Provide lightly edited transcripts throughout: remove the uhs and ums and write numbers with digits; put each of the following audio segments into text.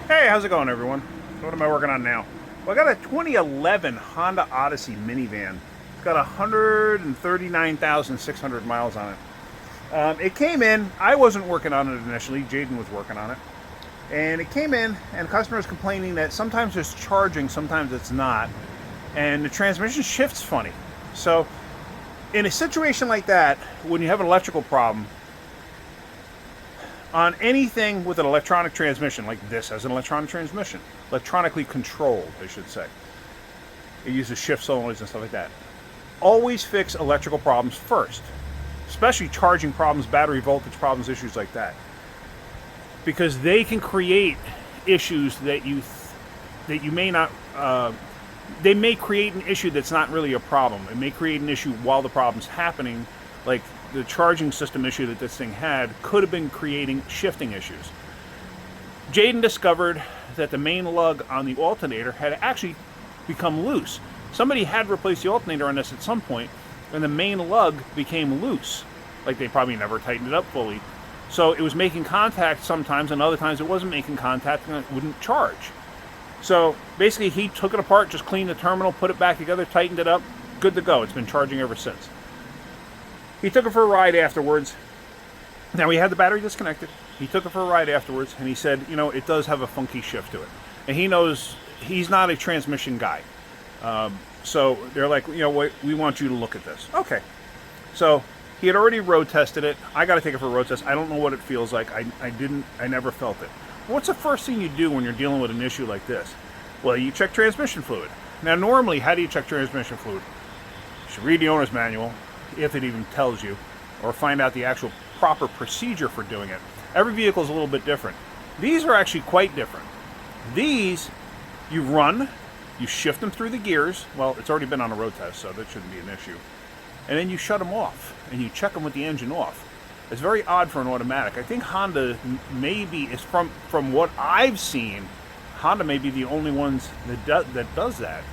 Hey, how's it going, everyone? So what am I working on now? Well, I got a 2011 Honda Odyssey minivan. It's got 139,600 miles on it. It came in, I wasn't working on it initially, Jaden was working on it. And it came in, and the customer is complaining that sometimes it's charging, sometimes it's not. And the transmission shifts funny. So, in a situation like that, when you have an electrical problem, on anything with an electronic transmission, like this has an electronic transmission, electronically controlled, I should say. It uses shift solenoids and stuff like that. Always fix electrical problems first, especially charging problems, battery voltage problems, issues like that, because they can create issues that you may not. They may create an issue that's not really a problem. It may create an issue while the problem's happening, like the charging system issue that this thing had could have been creating shifting issues. Jaden discovered that the main lug on the alternator had actually become loose. Somebody had replaced the alternator on this at some point, and the main lug became loose. Like they probably never tightened it up fully. So it was making contact sometimes, and other times it wasn't making contact and it wouldn't charge. So basically he took it apart, just cleaned the terminal, put it back together, tightened it up, good to go. It's been charging ever since. He took it for a ride afterwards. Now, he had the battery disconnected. He took it for a ride afterwards, and he said, you know, it does have a funky shift to it. And he knows he's not a transmission guy. So they're like, you know what, we want you to look at this. Okay. So he had already road tested it. I got to take it for a road test. I don't know what it feels like. I never felt it. What's the first thing you do when you're dealing with an issue like this? Well, you check transmission fluid. Now, normally, how do you check transmission fluid? You should read the owner's manual, if it even tells you, or find out the actual proper procedure for doing it. Every vehicle is a little bit different. These are actually quite different. These, you run, you shift them through the gears. Well, it's already been on a road test, so that shouldn't be an issue. And then you shut them off, and you check them with the engine off. It's very odd for an automatic. I think Honda maybe is from what I've seen, Honda may be the only ones that does that.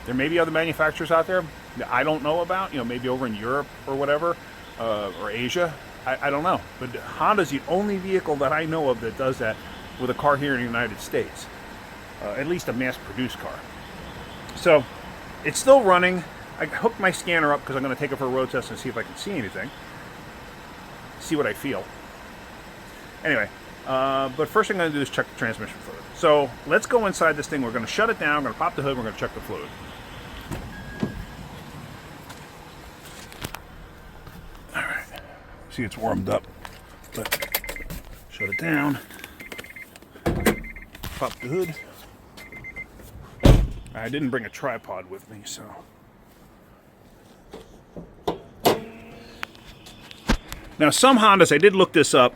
There may be other manufacturers out there that I don't know about, you know, maybe over in Europe or whatever, or Asia. I don't know. But Honda's the only vehicle that I know of that does that with a car here in the United States. At least a mass-produced car. So, it's still running. I hooked my scanner up because I'm going to take it for a road test and see if I can see anything. See what I feel. Anyway, but first thing I'm going to do is check the transmission fluid. So let's go inside this thing. We're going to shut it down. We're going to pop the hood. We're going to check the fluid. All right. See, it's warmed up. But shut it down. Pop the hood. I didn't bring a tripod with me, so. Now, some Hondas, I did look this up,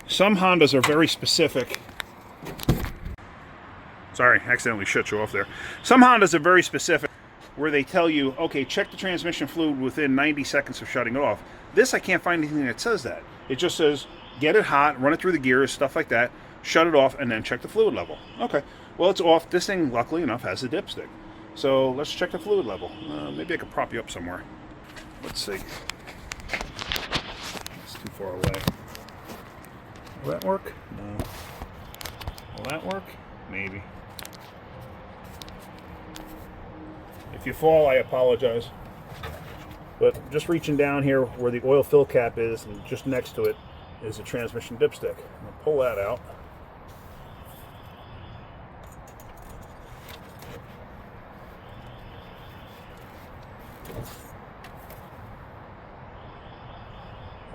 some Hondas are very specific. Sorry, accidentally shut you off there. Some Hondas are very specific where they tell you, okay, check the transmission fluid within 90 seconds of shutting it off. This, I can't find anything that says that. It just says, get it hot, run it through the gears, stuff like that, shut it off, and then check the fluid level. Okay, well, it's off. This thing, luckily enough, has a dipstick. So let's check the fluid level. Maybe I could prop you up somewhere. Let's see. Too far away. Will that work? No. Will that work? Maybe. If you fall, I apologize. But just reaching down here where the oil fill cap is, and just next to it is a transmission dipstick. I'll pull that out.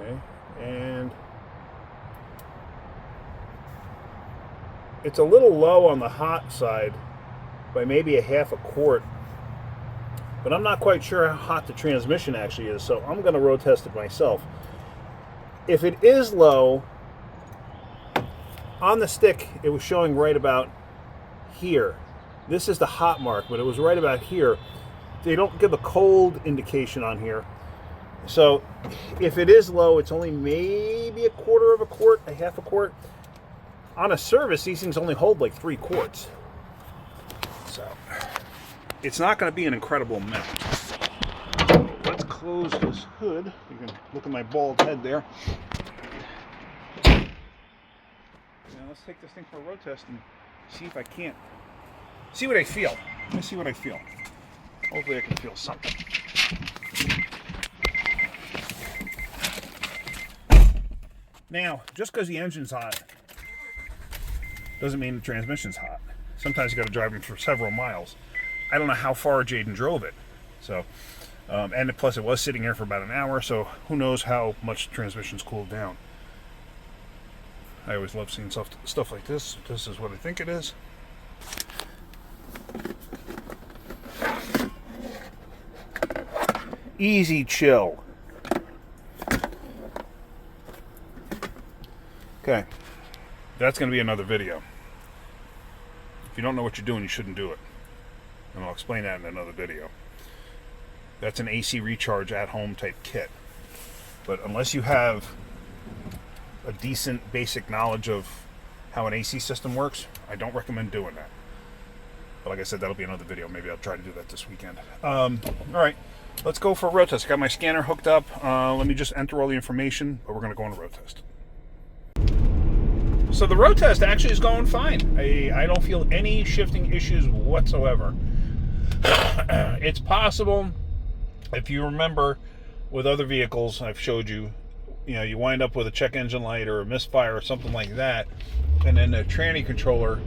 Okay. And it's a little low on the hot side by maybe a half a quart, but I'm not quite sure how hot the transmission actually is, so I'm going to road test it myself. If it is low, on the stick it was showing right about here. This is the hot mark, but it was right about here. They don't give a cold indication on here. So if it is low, it's only maybe a quarter of a quart, a half a quart. On a service, these things only hold like 3 quarts. So it's not going to be an incredible amount. Let's close this hood. You can look at my bald head there. let's take this thing for a road test and see if I can't. See what I feel. Let me see what I feel. Hopefully I can feel something. Now, just because the engine's hot doesn't mean the transmission's hot. Sometimes you got to drive them for several miles. I don't know how far Jaden drove it. So, and plus it was sitting here for about an hour, so who knows how much the transmission's cooled down. I always love seeing stuff like this. This is what I think it is. Easy chill. Okay, that's going to be another video. If you don't know what you're doing, you shouldn't do it. And I'll explain that in another video. That's an AC recharge at home type kit. But unless you have a decent basic knowledge of how an AC system works, I don't recommend doing that. But like I said, that'll be another video. Maybe I'll try to do that this weekend. All right, let's go for a road test. I got my scanner hooked up. Let me just enter all the information, but we're going to go on a road test. So the road test actually is going fine. I don't feel any shifting issues whatsoever. It's possible, if you remember, with other vehicles I've showed you, you wind up with a check engine light or a misfire or something like that, and then the tranny controller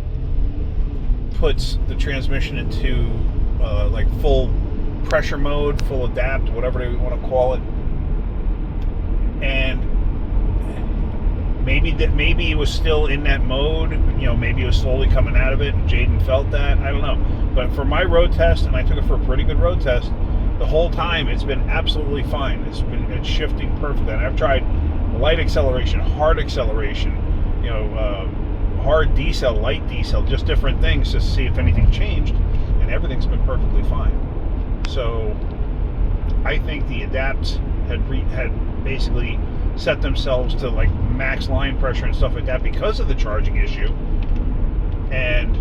puts the transmission into like full pressure mode, full adapt, whatever they want to call it, and maybe it was still in that mode, maybe it was slowly coming out of it and Jaden felt that, I don't know. But for my road test, and I took it for a pretty good road test, the whole time it's been absolutely fine. It's shifting perfectly. And I've tried light acceleration, hard acceleration, hard decel, light decel, just different things to see if anything changed, and everything's been perfectly fine. So I think the adapts had basically set themselves to like max line pressure and stuff like that because of the charging issue, and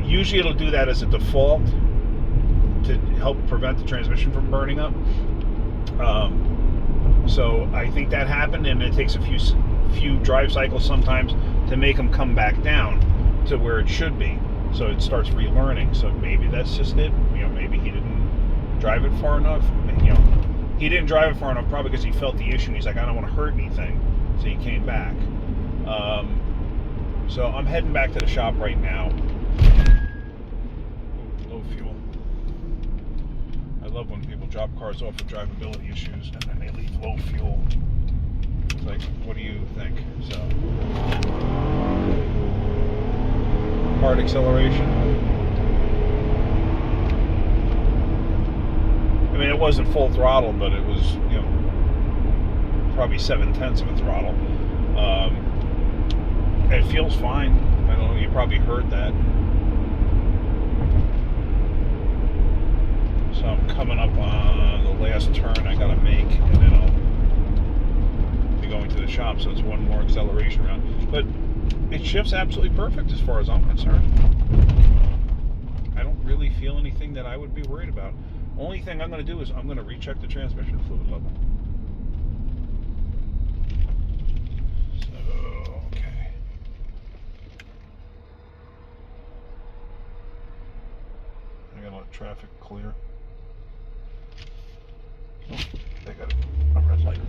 usually it'll do that as a default to help prevent the transmission from burning up. So I think that happened, and it takes a few drive cycles sometimes to make them come back down to where it should be. So it starts relearning. So maybe that's just it. Maybe he didn't drive it far enough. He didn't drive it far enough probably because he felt the issue. And he's like, I don't want to hurt anything. So he came back. So I'm heading back to the shop right now. Ooh, low fuel. I love when people drop cars off with drivability issues and then they leave low fuel. It's like, what do you think? So, hard acceleration. I mean, it wasn't full throttle, but it was, probably 7/10 of a throttle. It feels fine. I don't know, you probably heard that. So I'm coming up on the last turn I gotta make, and then I'll be going to the shop, so it's one more acceleration round. But it shifts absolutely perfect as far as I'm concerned. I don't really feel anything that I would be worried about. Only thing I'm going to do is I'm going to recheck the transmission fluid level. So, okay. I got to let traffic clear. Oh, they got a red light.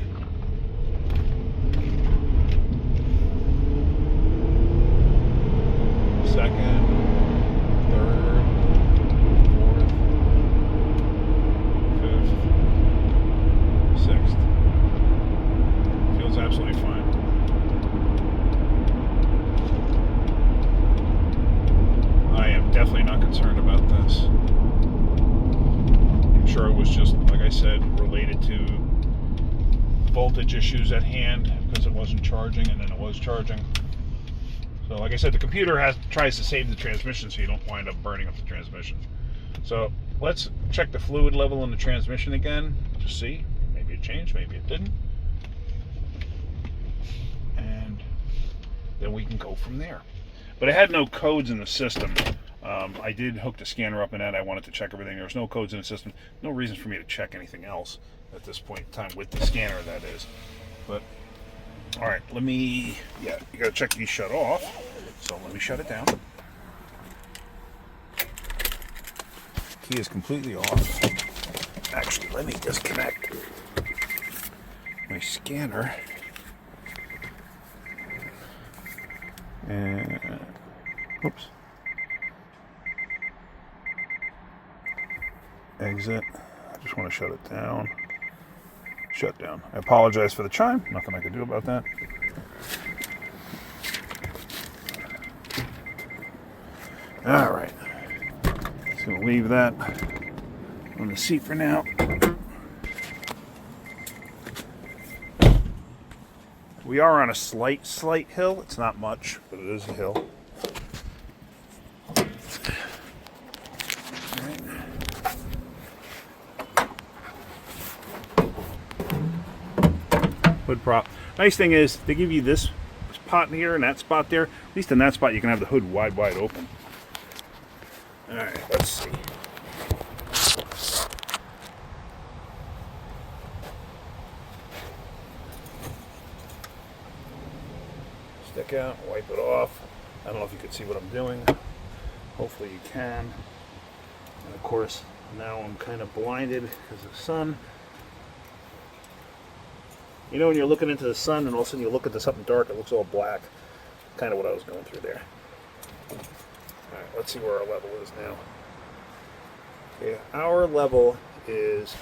Second, third, fourth, fifth, sixth. Feels absolutely fine. I am definitely not concerned about this. I'm sure it was just, like I said, related to voltage issues at hand because it wasn't charging, and then it was charging. So like I said, the computer tries to save the transmission so you don't wind up burning up the transmission. So let's check the fluid level in the transmission again to see. Maybe it changed, maybe it didn't. And then we can go from there. But it had no codes in the system. I did hook the scanner up in that. I wanted to check everything. There was no codes in the system. No reason for me to check anything else at this point in time with the scanner, that is. But All right, you gotta check these shut off. So let me shut it down. Key is completely off. Actually, let me disconnect my scanner. And, oops. Exit. I just want to shut it down. Shut down. I apologize for the chime. Nothing I can do about that. All right. Just going to leave that on the seat for now. We are on a slight hill. It's not much, but it is a hill. Hood prop. Nice thing is they give you this spot here and that spot there. At least in that spot you can have the hood wide open. Alright, let's see. Stick out, wipe it off. I don't know if you can see what I'm doing. Hopefully you can. And of course, now I'm kind of blinded because of the sun. You know when you're looking into the sun and all of a sudden you look into something dark, it looks all black. Kind of what I was going through there. Alright, let's see where our level is now. Okay, our level is,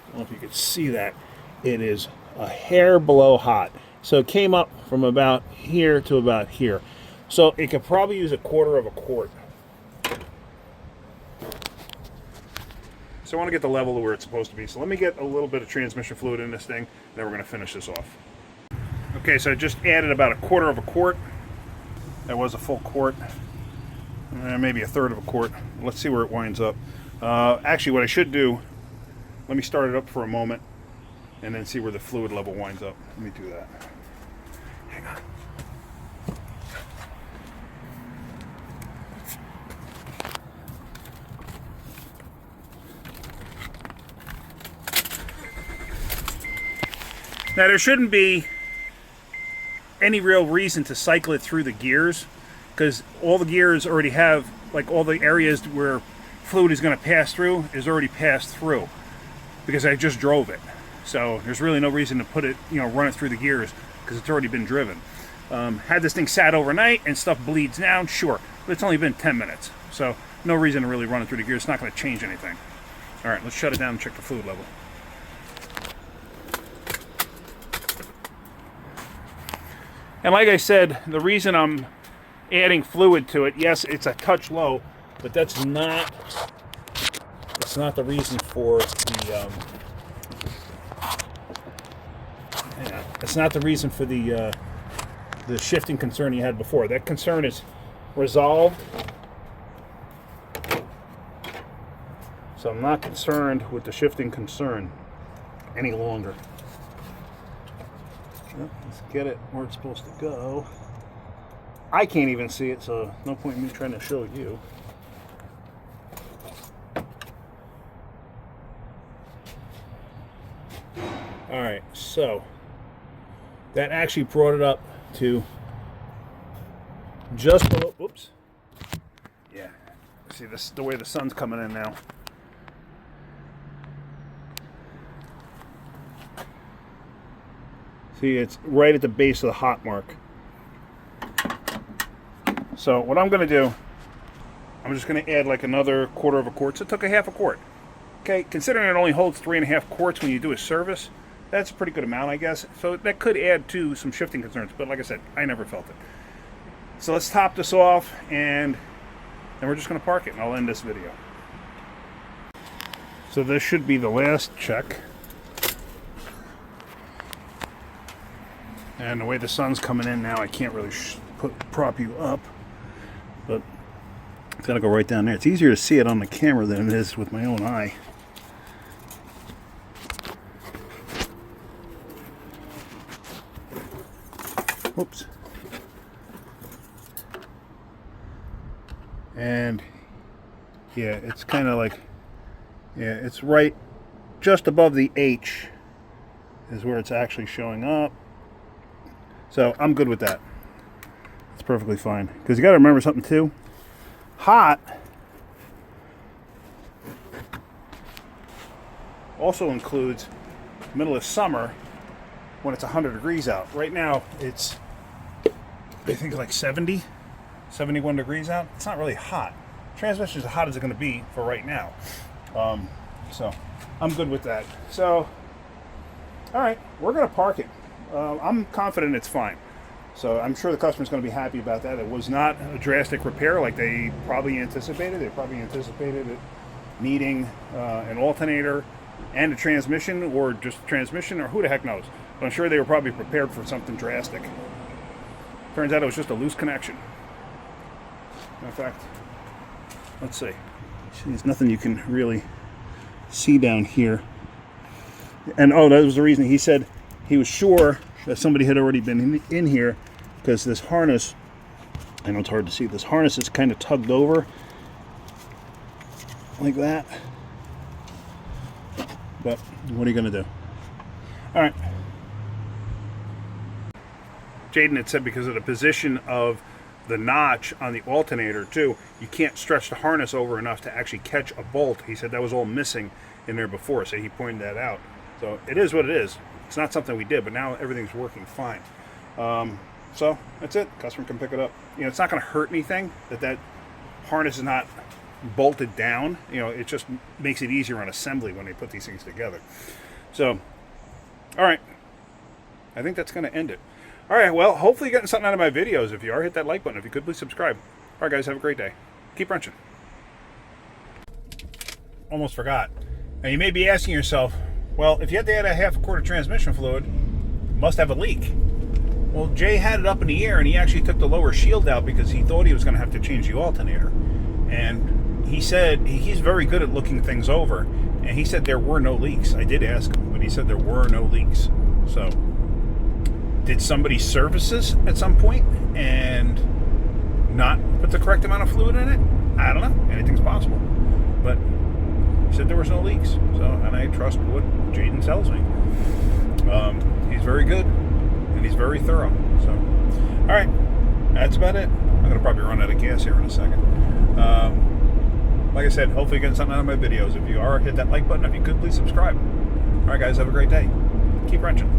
I don't know if you can see that, it is a hair below hot. So it came up from about here to about here. So it could probably use 1/4 quart. So I want to get the level where it's supposed to be. So let me get a little bit of transmission fluid in this thing, and then we're going to finish this off. Okay, so I just added about 1/4 quart. That was a full quart. Maybe 1/3 quart. Let's see where it winds up. Actually, what I should do, let me start it up for a moment, and then see where the fluid level winds up. Let me do that. Hang on. Now there shouldn't be any real reason to cycle it through the gears, because all the gears already have, like, all the areas where fluid is going to pass through is already passed through, because I just drove it. So there's really no reason to put it, run it through the gears, because it's already been driven. Had this thing sat overnight and stuff bleeds down, sure, but it's only been 10 minutes. So no reason to really run it through the gears. It's not going to change anything. All right, let's shut it down and check the fluid level. And like I said, the reason I'm adding fluid to it, yes, it's a touch low, but it's not the reason for the it's not the reason for the shifting concern you had before. That concern is resolved. So I'm not concerned with the shifting concern any longer. Let's get it where it's supposed to go. I can't even see it, so no point in me trying to show you. Alright, so that actually brought it up to just below, oops. Yeah, see this, the way the sun's coming in now. See, it's right at the base of the hot mark. So what I'm going to do, I'm just going to add like another 1/4 quart. So it took 1/2 quart. Okay, considering it only holds 3.5 quarts when you do a service, that's a pretty good amount, I guess. So that could add to some shifting concerns, but like I said, I never felt it. So let's top this off, and then we're just going to park it, and I'll end this video. So this should be the last check. And the way the sun's coming in now, I can't really prop you up, but it's got to go right down there. It's easier to see it on the camera than it is with my own eye. Whoops. And yeah, it's kind of like, yeah, it's right just above the H is where it's actually showing up. So I'm good with that. It's perfectly fine. Because you got to remember something too. Hot also includes middle of summer when it's 100 degrees out. Right now it's, I think, like 70, 71 degrees out. It's not really hot. Transmission is as hot as it's going to be for right now. So I'm good with that. So, all right, we're going to park it. I'm confident it's fine. So I'm sure the customer's going to be happy about that. It was not a drastic repair like they probably anticipated. They probably anticipated it needing an alternator and a transmission, or just transmission, or who the heck knows. But I'm sure they were probably prepared for something drastic. Turns out it was just a loose connection. In fact, let's see. There's nothing you can really see down here. And oh, that was the reason he said he was sure that somebody had already been in here, because this harness, I know it's hard to see, this harness is kind of tugged over like that. But what are you going to do? All right. Jaden had said because of the position of the notch on the alternator too, you can't stretch the harness over enough to actually catch a bolt. He said that was all missing in there before, so he pointed that out. So it is what it is. It's not something we did, but now everything's working fine. So that's it. Customer can pick it up. You know, it's not going to hurt anything that harness is not bolted down. You know, it just makes it easier on assembly when they put these things together. So, all right. I think that's going to end it. All right, well, hopefully you're getting something out of my videos. If you are, hit that like button. If you could, please subscribe. All right, guys, have a great day. Keep wrenching. Almost forgot. Now, you may be asking yourself, well, if you had to add a half a quart of transmission fluid, you must have a leak. Well, Jay had it up in the air, and he actually took the lower shield out because he thought he was going to have to change the alternator. And he said he's very good at looking things over, and he said there were no leaks. I did ask him, but he said there were no leaks. So, did somebody service this at some point and not put the correct amount of fluid in it? I don't know. Anything's possible. But he said there was no leaks. So, and I trust what Jaden tells me. He's very good, and he's very thorough. So, all right, that's about it. I'm going to probably run out of gas here in a second. Like I said, hopefully you're getting something out of my videos. If you are, hit that like button. If you could, please subscribe. All right, guys, have a great day. Keep wrenching.